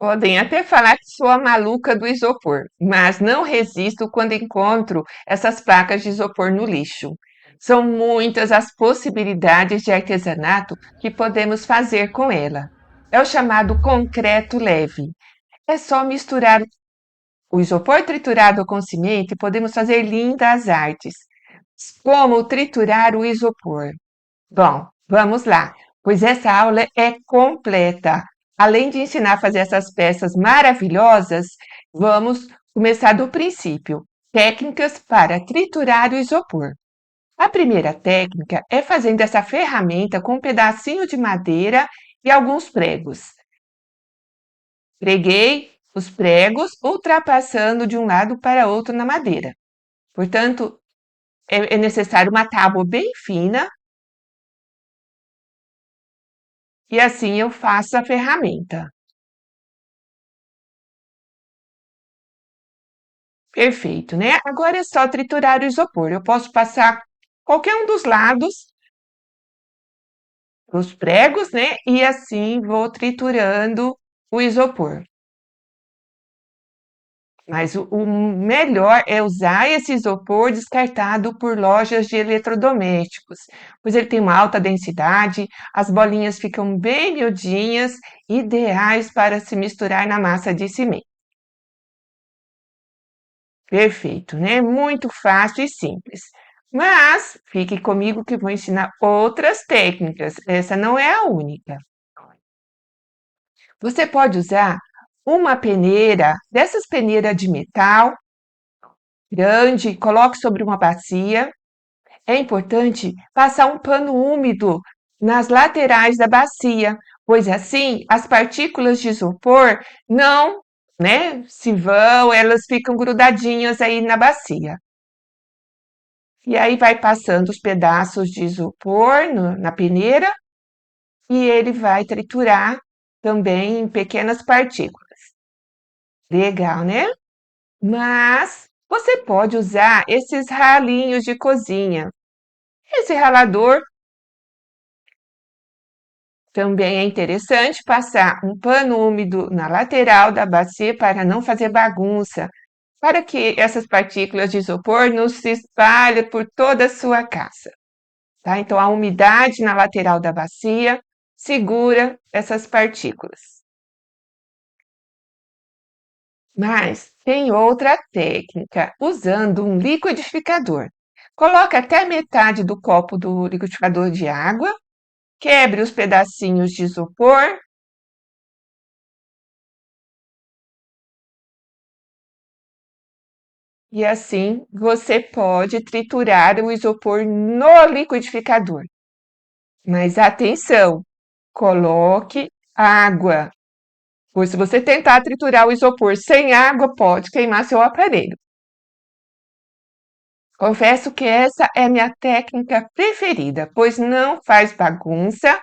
Podem até falar que sou a maluca do isopor, mas não resisto quando encontro essas placas de isopor no lixo. São muitas as possibilidades de artesanato que podemos fazer com ela. É o chamado concreto leve. É só misturar o isopor triturado com cimento e podemos fazer lindas artes. Como triturar o isopor? Bom, vamos lá, pois essa aula é completa. Além de ensinar a fazer essas peças maravilhosas, vamos começar do princípio. Técnicas para triturar o isopor. A primeira técnica é fazendo essa ferramenta com um pedacinho de madeira e alguns pregos. Preguei os pregos ultrapassando de um lado para outro na madeira. Portanto, é necessário uma tábua bem fina e assim eu faço a ferramenta. Perfeito, né? Agora é só triturar o isopor. Eu posso passar qualquer um dos lados os pregos, né? E assim vou triturando o isopor. Mas o melhor é usar esse isopor descartado por lojas de eletrodomésticos, pois ele tem uma alta densidade, as bolinhas ficam bem miudinhas, ideais para se misturar na massa de cimento. Perfeito, né? Muito fácil e simples. Mas fique comigo que vou ensinar outras técnicas. Essa não é a única. Você pode usar uma peneira, dessas peneiras de metal, grande, coloque sobre uma bacia. É importante passar um pano úmido nas laterais da bacia, pois assim as partículas de isopor não, né, se vão, elas ficam grudadinhas aí na bacia. E aí vai passando os pedaços de isopor na peneira e ele vai triturar também em pequenas partículas. Legal, né? Mas você pode usar esses ralinhos de cozinha. Esse ralador também é interessante passar um pano úmido na lateral da bacia para não fazer bagunça, para que essas partículas de isopor não se espalhem por toda a sua casa. Tá? Então, a umidade na lateral da bacia segura essas partículas. Mas tem outra técnica, usando um liquidificador. Coloque até metade do copo do liquidificador de água, quebre os pedacinhos de isopor e assim você pode triturar o isopor no liquidificador. Mas atenção, coloque água. Pois se você tentar triturar o isopor sem água, pode queimar seu aparelho. Confesso que essa é a minha técnica preferida, pois não faz bagunça,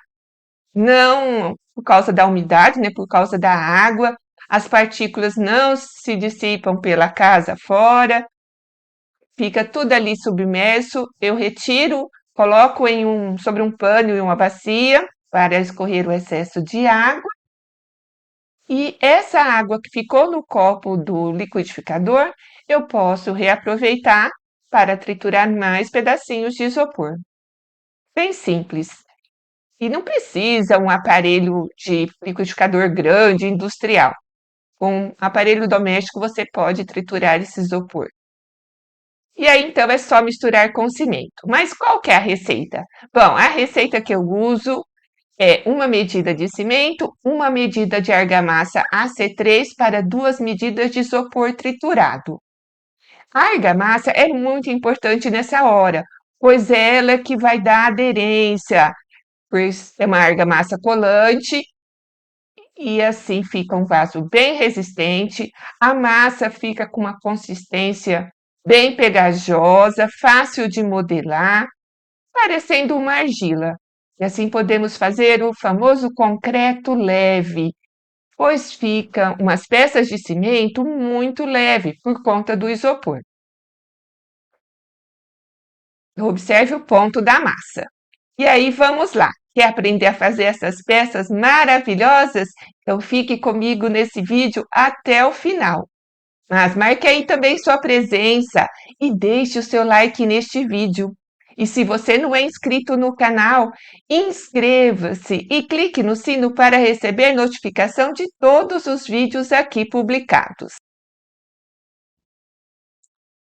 não por causa da umidade, né, por causa da água, as partículas não se dissipam pela casa fora, fica tudo ali submerso. Eu retiro, coloco sobre um pano e uma bacia para escorrer o excesso de água. E essa água que ficou no copo do liquidificador, eu posso reaproveitar para triturar mais pedacinhos de isopor. Bem simples. E não precisa um aparelho de liquidificador grande, industrial. Com um aparelho doméstico você pode triturar esse isopor. E aí então é só misturar com cimento. Mas qual que é a receita? Bom, a receita que eu uso é uma medida de cimento, uma medida de argamassa AC3 para 2 medidas de isopor triturado. A argamassa é muito importante nessa hora, pois é ela que vai dar aderência, pois é uma argamassa colante e assim fica um vaso bem resistente, a massa fica com uma consistência bem pegajosa, fácil de modelar, parecendo uma argila. E assim podemos fazer o famoso concreto leve, pois ficam umas peças de cimento muito leve por conta do isopor. Observe o ponto da massa. E aí vamos lá. Quer aprender a fazer essas peças maravilhosas? Então fique comigo nesse vídeo até o final. Mas marque aí também sua presença e deixe o seu like neste vídeo. E se você não é inscrito no canal, inscreva-se e clique no sino para receber notificação de todos os vídeos aqui publicados.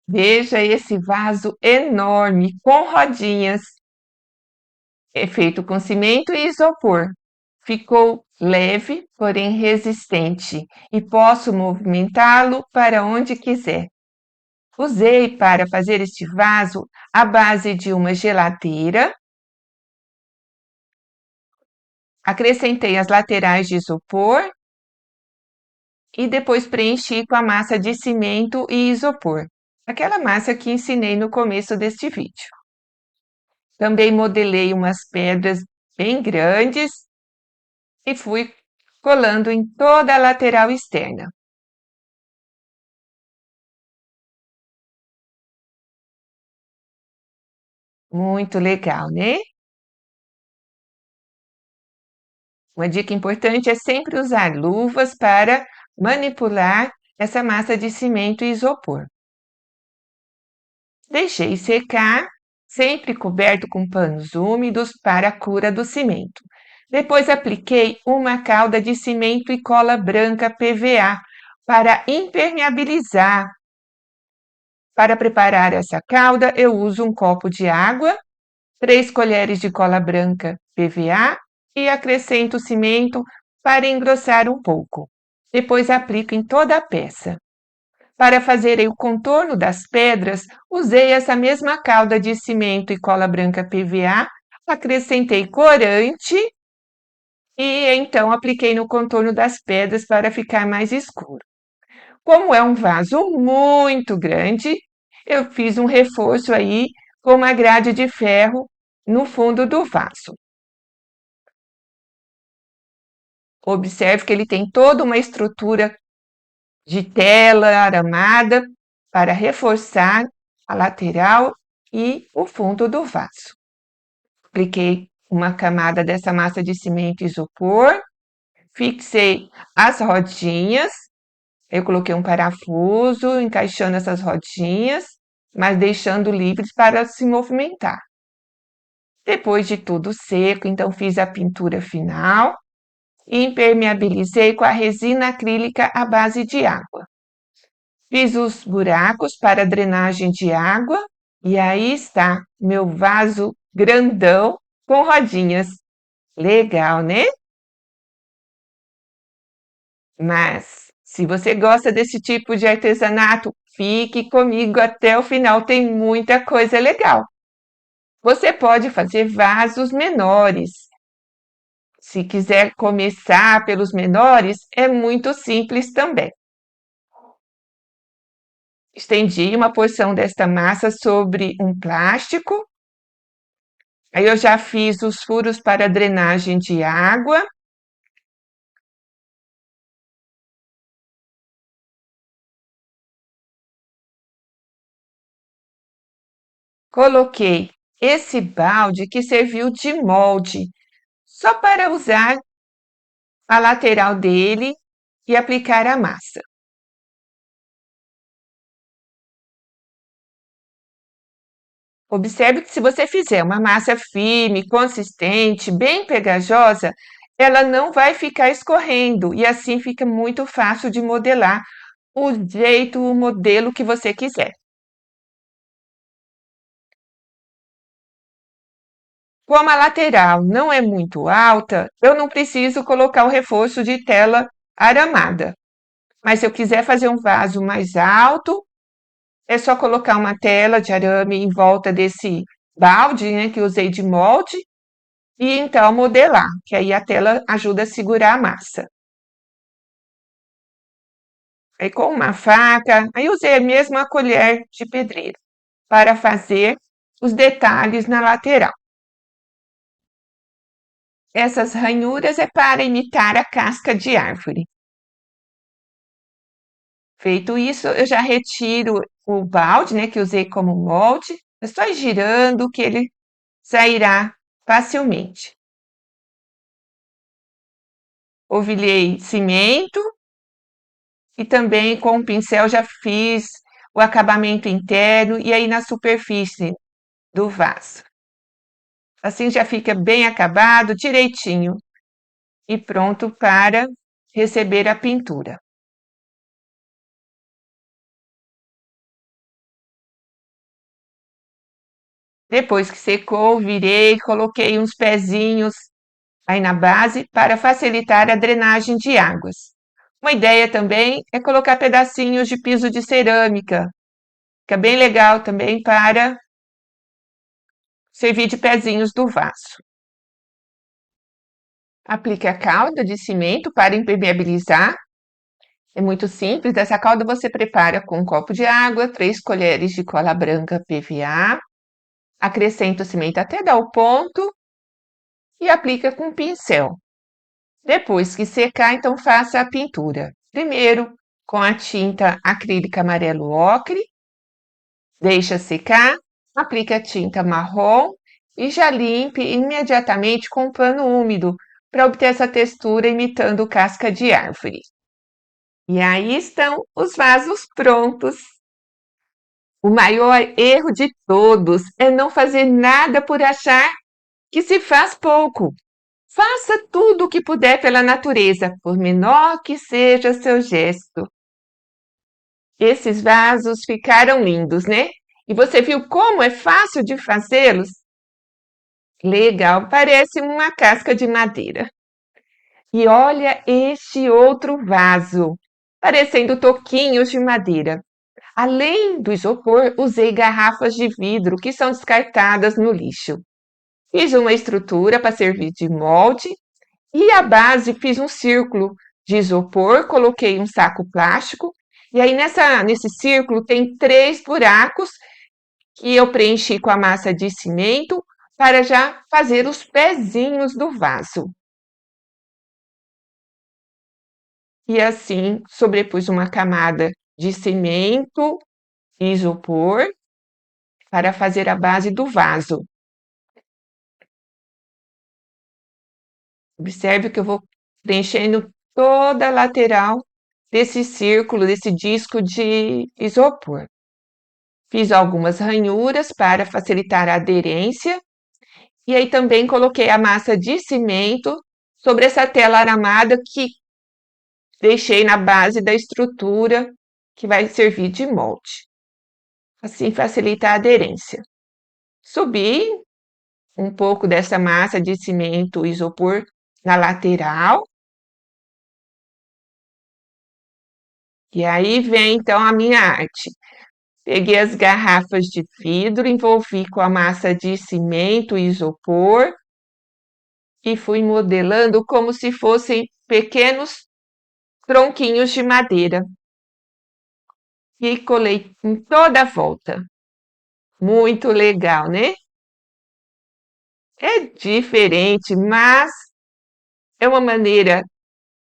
Veja esse vaso enorme com rodinhas. É feito com cimento e isopor. Ficou leve, porém resistente, e posso movimentá-lo para onde quiser. Usei para fazer este vaso a base de uma geladeira. Acrescentei as laterais de isopor e depois preenchi com a massa de cimento e isopor, aquela massa que ensinei no começo deste vídeo. Também modelei umas pedras bem grandes e fui colando em toda a lateral externa. Muito legal, né? Uma dica importante é sempre usar luvas para manipular essa massa de cimento e isopor. Deixei secar, sempre coberto com panos úmidos para a cura do cimento. Depois apliquei uma calda de cimento e cola branca PVA para impermeabilizar. Para preparar essa calda, eu uso um copo de água, 3 colheres de cola branca PVA e acrescento o cimento para engrossar um pouco. Depois aplico em toda a peça. Para fazer o contorno das pedras, usei essa mesma calda de cimento e cola branca PVA, acrescentei corante e então apliquei no contorno das pedras para ficar mais escuro. Como é um vaso muito grande, eu fiz um reforço aí com uma grade de ferro no fundo do vaso. Observe que ele tem toda uma estrutura de tela aramada para reforçar a lateral e o fundo do vaso. Apliquei uma camada dessa massa de cimento e isopor, fixei as rodinhas, eu coloquei um parafuso encaixando essas rodinhas, mas deixando livres para se movimentar. Depois de tudo seco, então fiz a pintura final e impermeabilizei com a resina acrílica à base de água. Fiz os buracos para drenagem de água e aí está meu vaso grandão com rodinhas. Legal, né? Mas se você gosta desse tipo de artesanato, fique comigo até o final, tem muita coisa legal. Você pode fazer vasos menores. Se quiser começar pelos menores, é muito simples também. Estendi uma porção desta massa sobre um plástico. Aí eu já fiz os furos para drenagem de água. Coloquei esse balde que serviu de molde, só para usar a lateral dele e aplicar a massa. Observe que se você fizer uma massa firme, consistente, bem pegajosa, ela não vai ficar escorrendo e assim fica muito fácil de modelar o jeito, o modelo que você quiser. Como a lateral não é muito alta, eu não preciso colocar o reforço de tela aramada. Mas se eu quiser fazer um vaso mais alto, é só colocar uma tela de arame em volta desse balde, né, que eu usei de molde, e então modelar, que aí a tela ajuda a segurar a massa. Aí com uma faca, aí usei a mesma colher de pedreiro para fazer os detalhes na lateral. Essas ranhuras é para imitar a casca de árvore. Feito isso, eu já retiro o balde, né, que usei como molde, é só ir girando que ele sairá facilmente. polvilhei cimento e também com o pincel já fiz o acabamento interno e aí na superfície do vaso. Assim já fica bem acabado, direitinho e pronto para receber a pintura. Depois que secou, virei, coloquei uns pezinhos aí na base para facilitar a drenagem de águas. Uma ideia também é colocar pedacinhos de piso de cerâmica. Fica bem legal também para servir de pezinhos do vaso. Aplique a calda de cimento para impermeabilizar. É muito simples. Essa calda você prepara com um copo de água, 3 colheres de cola branca PVA, acrescenta o cimento até dar o ponto e aplica com um pincel. Depois que secar, então faça a pintura. Primeiro com a tinta acrílica amarelo ocre, deixa secar, aplique a tinta marrom e já limpe imediatamente com um pano úmido para obter essa textura imitando casca de árvore. E aí estão os vasos prontos. O maior erro de todos é não fazer nada por achar que se faz pouco. Faça tudo o que puder pela natureza, por menor que seja seu gesto. Esses vasos ficaram lindos, né? E você viu como é fácil de fazê-los? Legal, parece uma casca de madeira. E olha este outro vaso, parecendo toquinhos de madeira. Além do isopor, usei garrafas de vidro que são descartadas no lixo. Fiz uma estrutura para servir de molde e a base fiz um círculo de isopor, coloquei um saco plástico e aí nesse círculo tem 3 buracos que eu preenchi com a massa de cimento para já fazer os pezinhos do vaso. E assim sobrepus uma camada de cimento e isopor para fazer a base do vaso. Observe que eu vou preenchendo toda a lateral desse círculo, desse disco de isopor. Fiz algumas ranhuras para facilitar a aderência e aí também coloquei a massa de cimento sobre essa tela aramada que deixei na base da estrutura que vai servir de molde. Assim facilita a aderência. Subi um pouco dessa massa de cimento isopor na lateral. E aí vem então a minha arte. Peguei as garrafas de vidro, envolvi com a massa de cimento e isopor e fui modelando como se fossem pequenos tronquinhos de madeira. E colei em toda a volta. Muito legal, né? É diferente, mas é uma maneira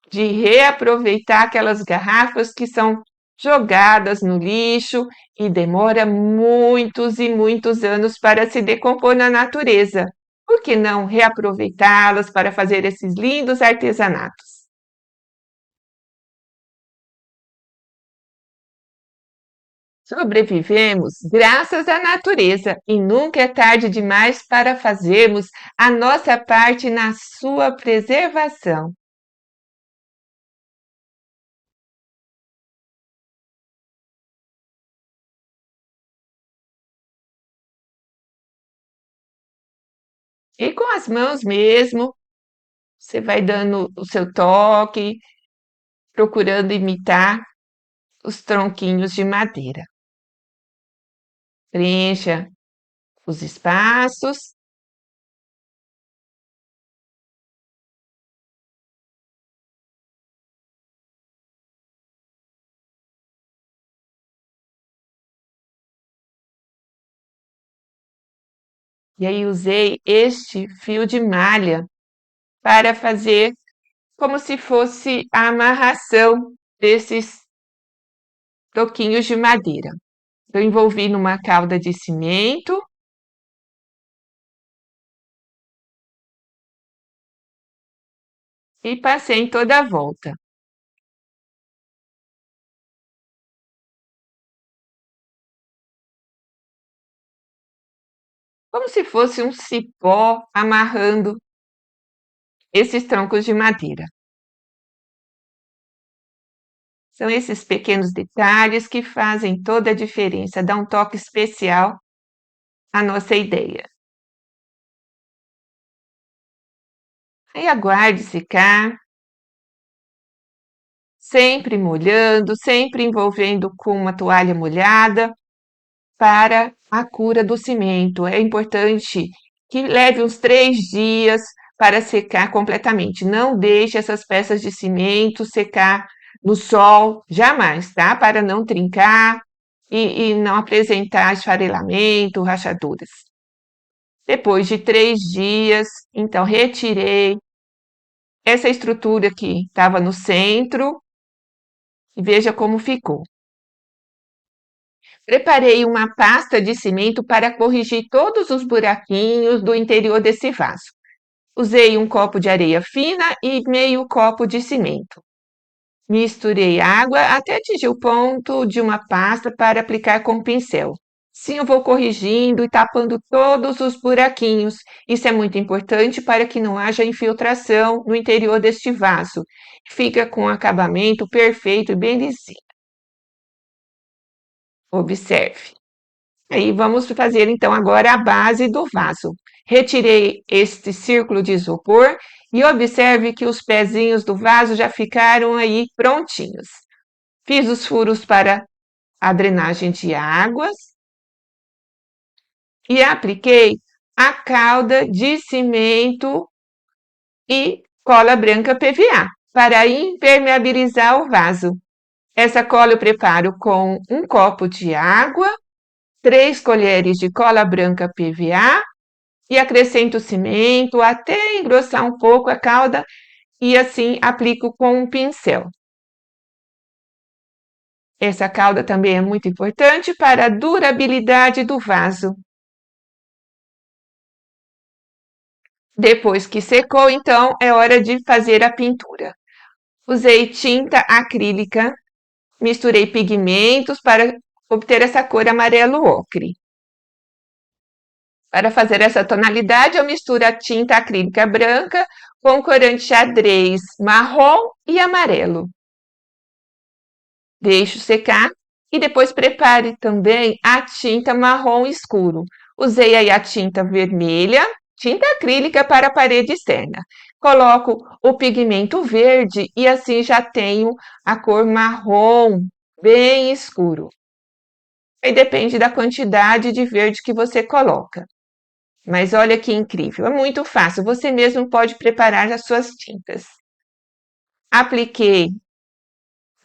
de reaproveitar aquelas garrafas que são jogadas no lixo e demora muitos e muitos anos para se decompor na natureza. Por que não reaproveitá-las para fazer esses lindos artesanatos? Sobrevivemos graças à natureza e nunca é tarde demais para fazermos a nossa parte na sua preservação. E com as mãos mesmo, você vai dando o seu toque, procurando imitar os tronquinhos de madeira. Preencha os espaços. E aí usei este fio de malha para fazer como se fosse a amarração desses toquinhos de madeira. Eu envolvi numa calda de cimento. e passei em toda a volta. Como se fosse um cipó amarrando esses troncos de madeira. São esses pequenos detalhes que fazem toda a diferença, dá um toque especial à nossa ideia. Aí aguarde secar, sempre molhando, sempre envolvendo com uma toalha molhada para a cura do cimento. É importante que leve uns 3 dias para secar completamente. Não deixe essas peças de cimento secar no sol, jamais, tá? Para não trincar e não apresentar esfarelamento, rachaduras. Depois de 3 dias, então retirei essa estrutura que estava no centro e veja como ficou. Preparei uma pasta de cimento para corrigir todos os buraquinhos do interior desse vaso. Usei um copo de areia fina e meio copo de cimento. Misturei água até atingir o ponto de uma pasta para aplicar com o pincel. Sim, eu vou corrigindo e tapando todos os buraquinhos. Isso é muito importante para que não haja infiltração no interior deste vaso. Fica com um acabamento perfeito e bem lisinho. Observe. Aí vamos fazer então agora a base do vaso. Retirei este círculo de isopor e observe que os pezinhos do vaso já ficaram aí prontinhos. Fiz os furos para a drenagem de águas e apliquei a calda de cimento e cola branca PVA para impermeabilizar o vaso. Essa cola eu preparo com um copo de água, 3 colheres de cola branca PVA e acrescento o cimento até engrossar um pouco a calda e assim aplico com um pincel. Essa calda também é muito importante para a durabilidade do vaso. Depois que secou, então, é hora de fazer a pintura. Usei tinta acrílica, misturei pigmentos para obter essa cor amarelo ocre. Para fazer essa tonalidade, eu misturo a tinta acrílica branca com corante xadrez marrom e amarelo. Deixo secar e depois prepare também a tinta marrom escuro. Usei aí a tinta vermelha, tinta acrílica para a parede externa. Coloco o pigmento verde e assim já tenho a cor marrom bem escuro. Aí depende da quantidade de verde que você coloca. Mas olha que incrível, é muito fácil, você mesmo pode preparar as suas tintas. Apliquei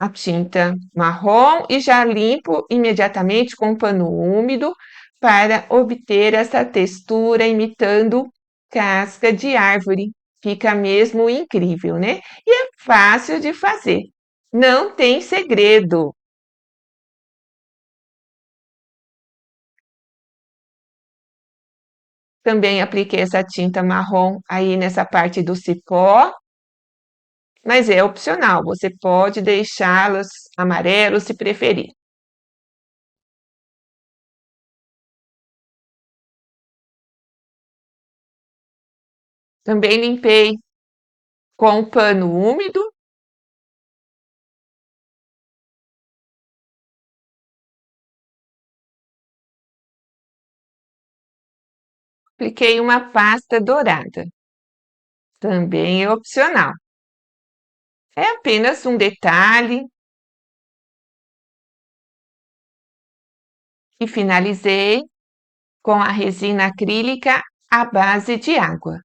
a tinta marrom e já limpo imediatamente com um pano úmido para obter essa textura imitando casca de árvore. Fica mesmo incrível, né? E é fácil de fazer, não tem segredo. Também apliquei essa tinta marrom aí nessa parte do cipó, mas é opcional, você pode deixá-los amarelos se preferir. Também limpei com um pano úmido, apliquei uma pasta dourada. Também é opcional. É apenas um detalhe e finalizei com a resina acrílica à base de água.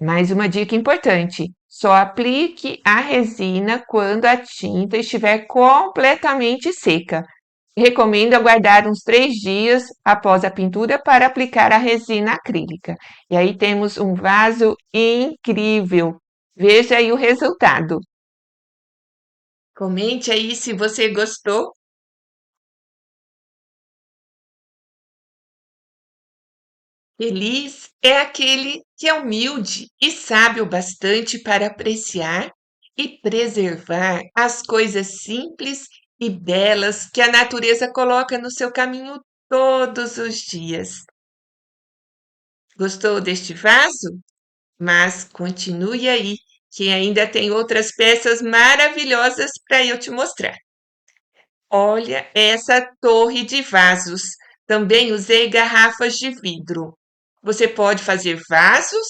Mais uma dica importante: só aplique a resina quando a tinta estiver completamente seca. Recomendo aguardar uns 3 dias após a pintura para aplicar a resina acrílica. E aí temos um vaso incrível. Veja aí o resultado. Comente aí se você gostou. Feliz é aquele que é humilde e sabe o bastante para apreciar e preservar as coisas simples e belas que a natureza coloca no seu caminho todos os dias. Gostou deste vaso? Mas continue aí, que ainda tem outras peças maravilhosas para eu te mostrar. Olha essa torre de vasos. Também usei garrafas de vidro. Você pode fazer vasos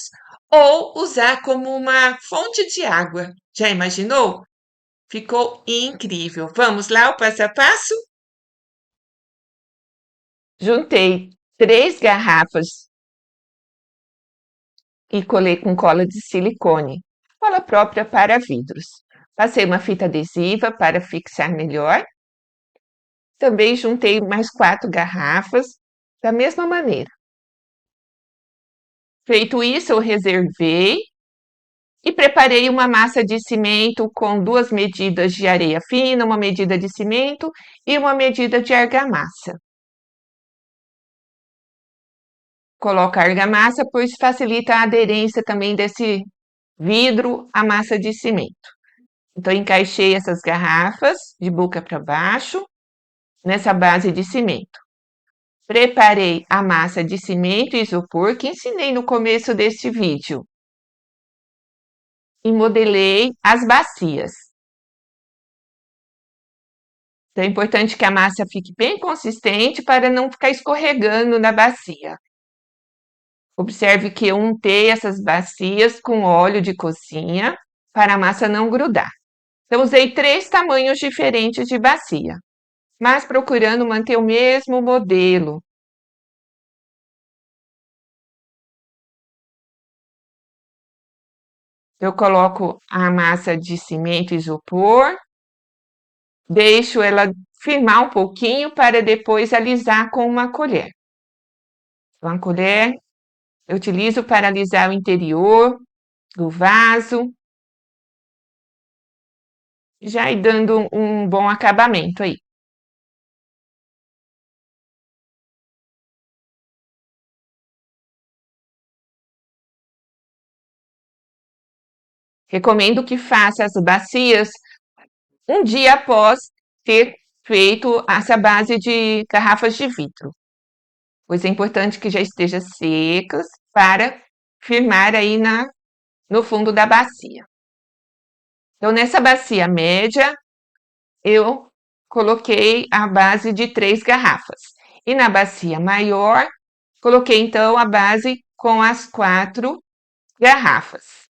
ou usar como uma fonte de água. Já imaginou? Ficou incrível. Vamos lá, o passo a passo? Juntei 3 garrafas e colei com cola de silicone, cola própria para vidros. Passei uma fita adesiva para fixar melhor. Também juntei mais 4 garrafas da mesma maneira. Feito isso, eu reservei e preparei uma massa de cimento com 2 medidas de areia fina, uma medida de cimento e uma medida de argamassa. Coloco a argamassa, pois facilita a aderência também desse vidro à massa de cimento. Então, encaixei essas garrafas de boca para baixo nessa base de cimento. Preparei a massa de cimento e isopor que ensinei no começo deste vídeo. E modelei as bacias. Então, é importante que a massa fique bem consistente para não ficar escorregando na bacia. Observe que eu untei essas bacias com óleo de cozinha para a massa não grudar. Eu usei 3 tamanhos diferentes de bacia, mas procurando manter o mesmo modelo. Eu coloco a massa de cimento e isopor, deixo ela firmar um pouquinho para depois alisar com uma colher. Uma colher eu utilizo para alisar o interior do vaso, já ir dando um bom acabamento aí. Recomendo que faça as bacias um dia após ter feito essa base de garrafas de vidro, pois é importante que já esteja secas para firmar aí no fundo da bacia. Então, nessa bacia média, eu coloquei a base de 3 garrafas. E na bacia maior, coloquei então a base com as 4 garrafas.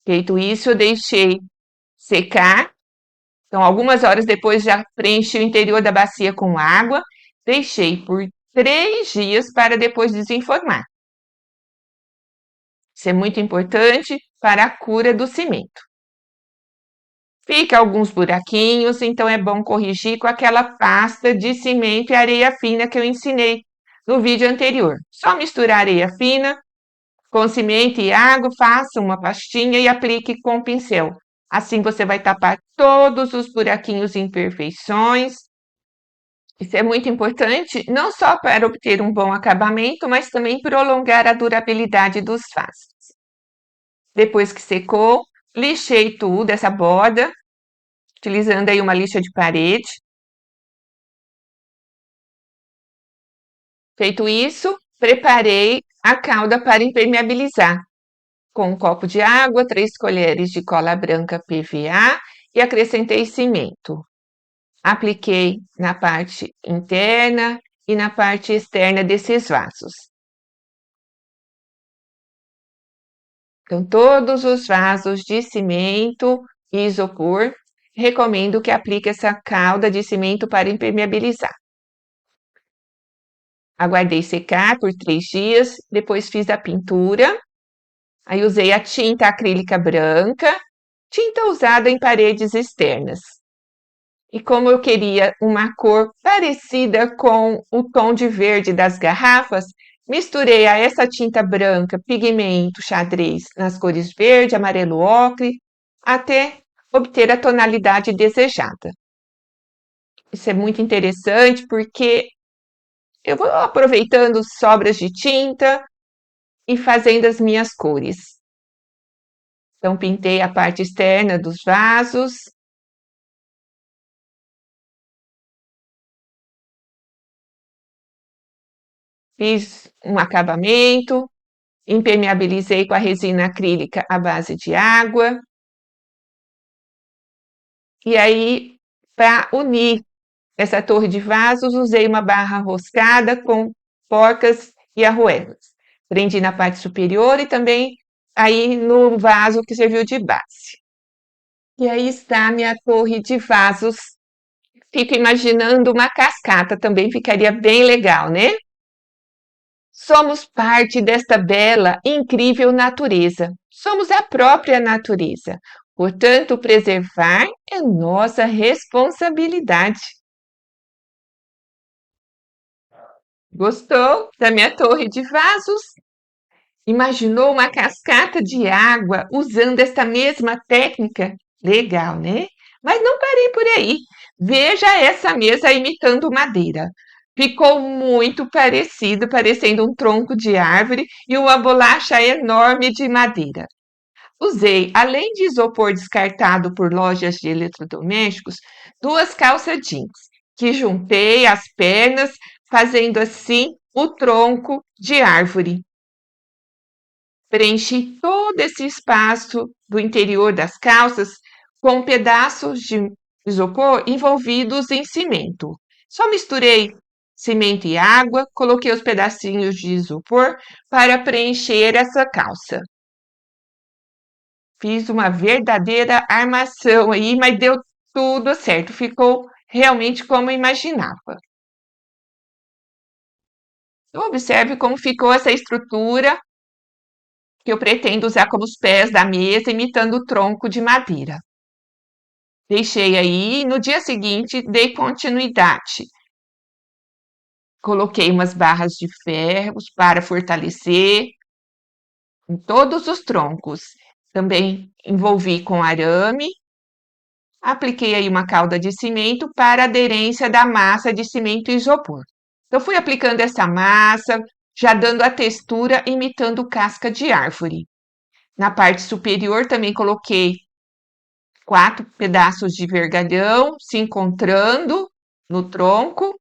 Feito isso, eu deixei secar. Então, algumas horas depois, já preenchi o interior da bacia com água. Deixei por 3 dias para depois desenformar. Isso é muito importante para a cura do cimento. Fica alguns buraquinhos, então é bom corrigir com aquela pasta de cimento e areia fina que eu ensinei no vídeo anterior. Só misturar areia fina com cimento e água, faça uma pastinha e aplique com o pincel. Assim você vai tapar todos os buraquinhos e imperfeições. Isso é muito importante, não só para obter um bom acabamento, mas também prolongar a durabilidade dos vasos. Depois que secou, lixei tudo, essa borda, utilizando aí uma lixa de parede. Feito isso, preparei a calda para impermeabilizar. Com um copo de água, 3 colheres de cola branca PVA e acrescentei cimento. Apliquei na parte interna e na parte externa desses vasos. Então, todos os vasos de cimento e isopor, recomendo que aplique essa calda de cimento para impermeabilizar. Aguardei secar por 3 dias, depois fiz a pintura. Aí usei a tinta acrílica branca, tinta usada em paredes externas. E como eu queria uma cor parecida com o tom de verde das garrafas, misturei a essa tinta branca pigmento xadrez nas cores verde, amarelo ocre, até obter a tonalidade desejada. Isso é muito interessante porque eu vou aproveitando sobras de tinta e fazendo as minhas cores. Então, pintei a parte externa dos vasos. Fiz um acabamento, impermeabilizei com a resina acrílica à base de água. E aí, para unir essa torre de vasos, usei uma barra roscada com porcas e arruelas. Prendi na parte superior e também aí no vaso que serviu de base. E aí está a minha torre de vasos. Fico imaginando uma cascata, também ficaria bem legal, né? Somos parte desta bela e incrível natureza. Somos a própria natureza. Portanto, preservar é nossa responsabilidade. Gostou da minha torre de vasos? Imaginou uma cascata de água usando esta mesma técnica? Legal, né? Mas não parei por aí. Veja essa mesa imitando madeira. Ficou muito parecido, parecendo um tronco de árvore e uma bolacha enorme de madeira. Usei, além de isopor descartado por lojas de eletrodomésticos, duas calças jeans, que juntei as pernas, fazendo assim o tronco de árvore. Preenchi todo esse espaço do interior das calças com pedaços de isopor envolvidos em cimento. Só misturei cimento e água, coloquei os pedacinhos de isopor para preencher essa calça. Fiz uma verdadeira armação aí, mas deu tudo certo, ficou realmente como eu imaginava. Observe como ficou essa estrutura que eu pretendo usar como os pés da mesa, imitando o tronco de madeira. Deixei aí e no dia seguinte dei continuidade. Coloquei umas barras de ferros para fortalecer em todos os troncos. Também envolvi com arame. Apliquei aí uma calda de cimento para aderência da massa de cimento e isopor. Então, fui aplicando essa massa, já dando a textura, imitando casca de árvore. Na parte superior também coloquei 4 pedaços de vergalhão se encontrando no tronco.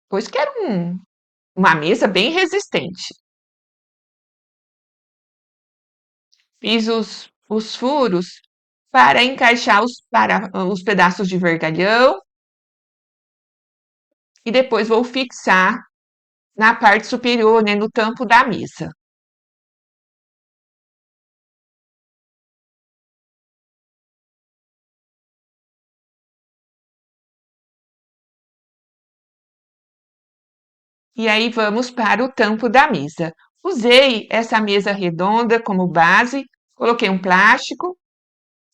Pois que era uma mesa bem resistente. Fiz os furos para encaixar os pedaços de vergalhão e depois vou fixar na parte superior, né, no tampo da mesa. E aí vamos para o tampo da mesa. Usei essa mesa redonda como base, coloquei um plástico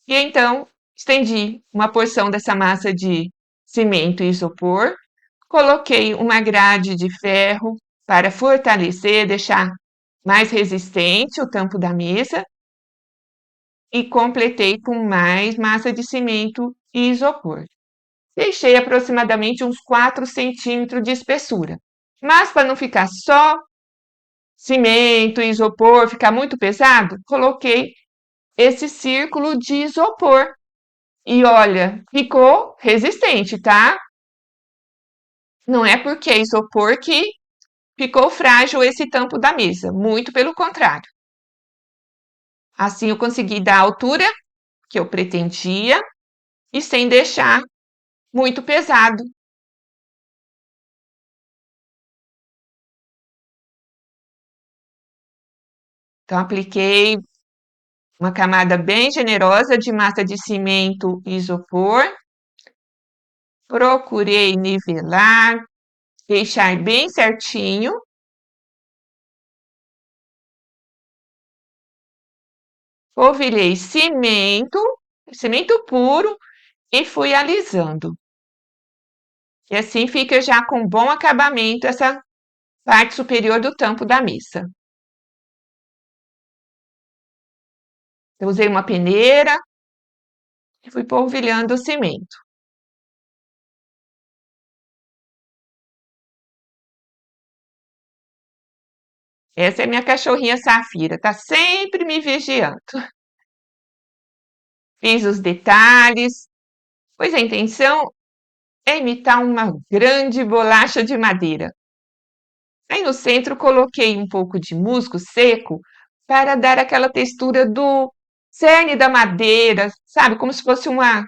e então estendi uma porção dessa massa de cimento e isopor, coloquei uma grade de ferro para fortalecer, deixar mais resistente o tampo da mesa e completei com mais massa de cimento e isopor. Deixei aproximadamente uns 4 centímetros de espessura. Mas para não ficar só cimento e isopor, ficar muito pesado, coloquei esse círculo de isopor. E olha, ficou resistente, tá? Não é porque é isopor que ficou frágil esse tampo da mesa, muito pelo contrário. Assim eu consegui dar a altura que eu pretendia e sem deixar muito pesado. Então, apliquei uma camada bem generosa de massa de cimento e isopor. Procurei nivelar, deixar bem certinho. Polvilhei cimento puro e fui alisando. E assim fica já com bom acabamento essa parte superior do tampo da mesa. Eu usei uma peneira e fui polvilhando o cimento. Essa é minha cachorrinha Safira, tá sempre me vigiando. Fiz os detalhes, pois a intenção é imitar uma grande bolacha de madeira. Aí no centro coloquei um pouco de musgo seco para dar aquela textura do cerne da madeira, sabe? Como se fosse uma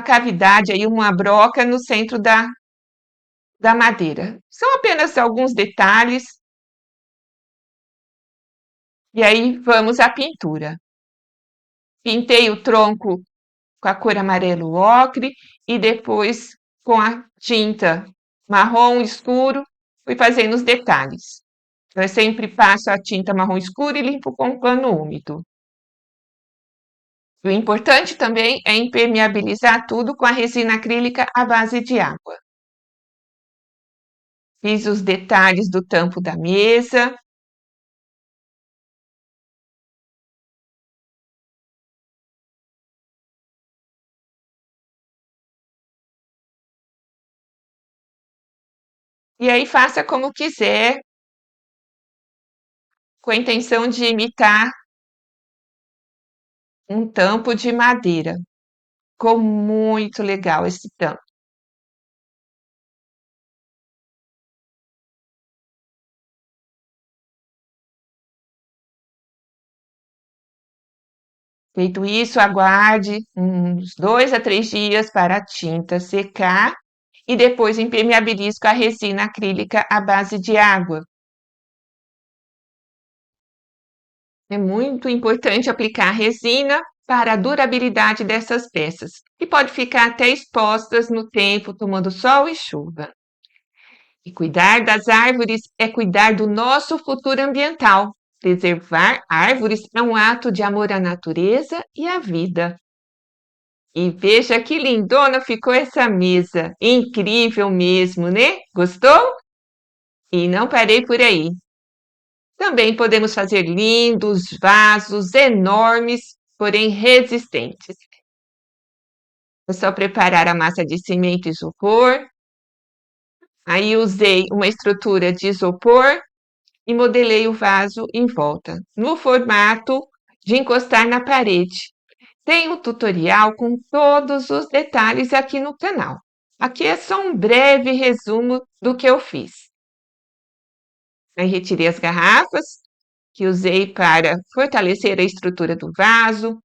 cavidade aí, uma broca no centro da madeira. São apenas alguns detalhes. E aí vamos à pintura. Pintei o tronco com a cor amarelo ocre e depois com a tinta marrom escuro fui fazendo os detalhes. Eu sempre passo a tinta marrom escuro e limpo com um pano úmido. O importante também é impermeabilizar tudo com a resina acrílica à base de água. Fiz os detalhes do tampo da mesa. E aí faça como quiser, com a intenção de imitar um tampo de madeira. Ficou muito legal esse tampo. Feito isso, aguarde uns 2 a 3 dias para a tinta secar e depois impermeabilize com a resina acrílica à base de água. É muito importante aplicar resina para a durabilidade dessas peças, que pode ficar até expostas no tempo, tomando sol e chuva. E cuidar das árvores é cuidar do nosso futuro ambiental. Preservar árvores é um ato de amor à natureza e à vida. E veja que lindona ficou essa mesa. Incrível mesmo, né? Gostou? E não parei por aí. Também podemos fazer lindos vasos enormes, porém resistentes. É só preparar a massa de cimento e isopor. Aí usei uma estrutura de isopor e modelei o vaso em volta, no formato de encostar na parede. Tem um tutorial com todos os detalhes aqui no canal. Aqui é só um breve resumo do que eu fiz. Aí retirei as garrafas, que usei para fortalecer a estrutura do vaso,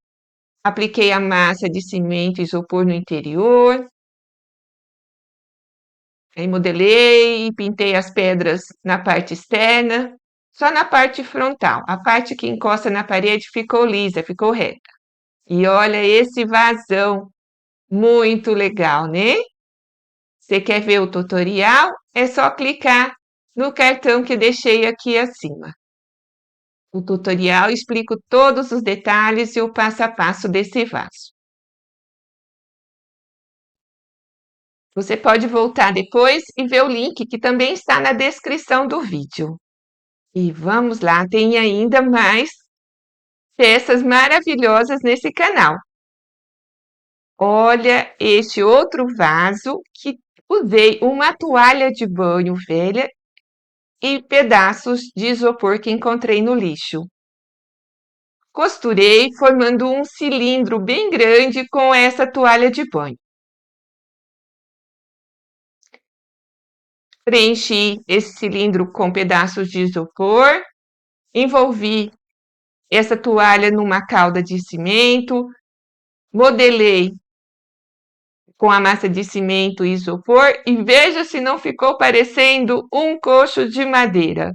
apliquei a massa de cimento e isopor no interior, aí modelei e pintei as pedras na parte externa, só na parte frontal. A parte que encosta na parede ficou lisa, ficou reta. E olha esse vasão, muito legal, né? Você quer ver o tutorial? É só clicar no cartão que deixei aqui acima. O tutorial explica todos os detalhes e o passo a passo desse vaso. Você pode voltar depois e ver o link que também está na descrição do vídeo. E vamos lá, tem ainda mais peças maravilhosas nesse canal. Olha este outro vaso que usei uma toalha de banho velha e pedaços de isopor que encontrei no lixo. Costurei formando um cilindro bem grande com essa toalha de banho. Preenchi esse cilindro com pedaços de isopor, envolvi essa toalha numa calda de cimento, modelei com a massa de cimento e isopor e veja se não ficou parecendo um coxo de madeira.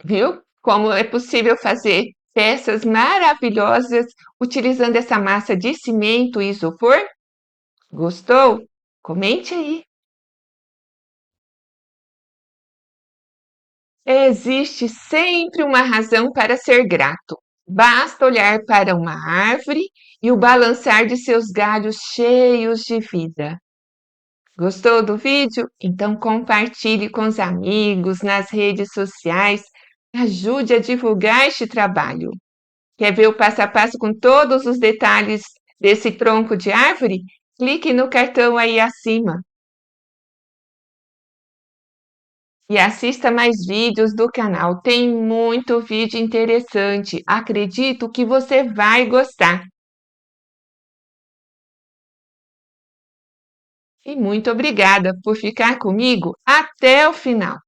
Viu como é possível fazer peças maravilhosas utilizando essa massa de cimento e isopor? Gostou? Comente aí. Existe sempre uma razão para ser grato. Basta olhar para uma árvore e o balançar de seus galhos cheios de vida. Gostou do vídeo? Então compartilhe com os amigos nas redes sociais. Ajude a divulgar este trabalho. Quer ver o passo a passo com todos os detalhes desse tronco de árvore? Clique no cartão aí acima. E assista mais vídeos do canal, tem muito vídeo interessante. Acredito que você vai gostar. E muito obrigada por ficar comigo até o final.